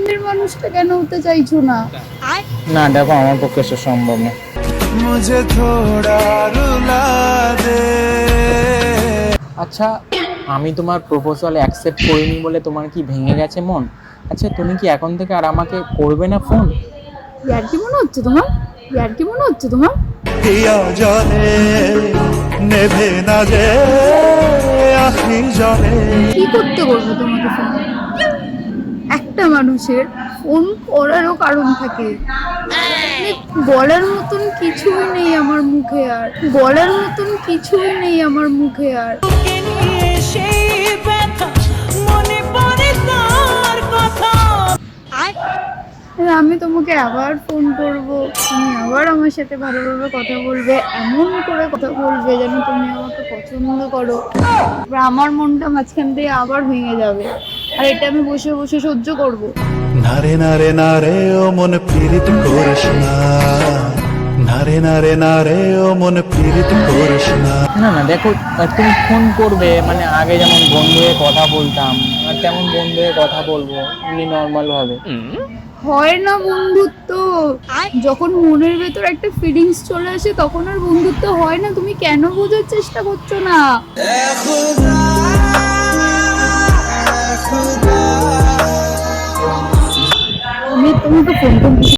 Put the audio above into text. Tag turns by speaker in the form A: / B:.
A: পছন্দের মানুষটা কেন হতে চাইছো না?
B: না দেখো, আমার পক্ষে সে সম্ভব না।
C: मुझे थोड़ा रुला दे।
B: আচ্ছা, আমি তোমার প্রপোজাল অ্যাকসেপ্ট করিনি বলে তোমার কি ভেঙে গেছে মন? আচ্ছা, তুমি কি এখন থেকে আর আমাকে করবে না ফোন?
A: ইয়ার কি মনে হচ্ছে তোমার? ইয়ার কি মনে হচ্ছে তোমার?
C: হিয়া জলে নেভে না যে আখি জলে।
A: কি করতে বলবো তোমাকে ফোন? একটা মানুষের ফোন করারও কারণ থাকে। বলার মতন কিছুই নেই আমার মুখে আর, বলার মতন কিছুই নেই আমার মুখে আর। আমি তোমাকে আবার ফোন করব, তুমি আবার আমার সাথে ভালোভাবে কথা বলবে, এমন করে কথা বলবে যেন তুমি আমাকে পছন্দ করো। এবার আমার মনটা মাঝখান দিয়ে আবার ভেঙে যাবে, আর এটা আমি বসে বসে সহ্য করব।
C: নারে নারে নারে ও মন পীড়িত করিস না, নারে নারে নারে ও মন পীড়িত করিস না।
B: না না দেখো, তুমি ফোন করবে মানে আগে যেমন বন্ধু হয়ে কথা বলতাম, আর তেমন বন্ধু হয়ে কথা বলবো এমনি নর্মাল ভাবে।
A: হয় না বন্ধুত্ব, যখন মনের ভেতর একটা ফিলিংস চলে আসে তখন আর বন্ধুত্ব হয় না। তুমি কেন বোঝার চেষ্টা করছো না? আমি তোমাকে ফোন করছি।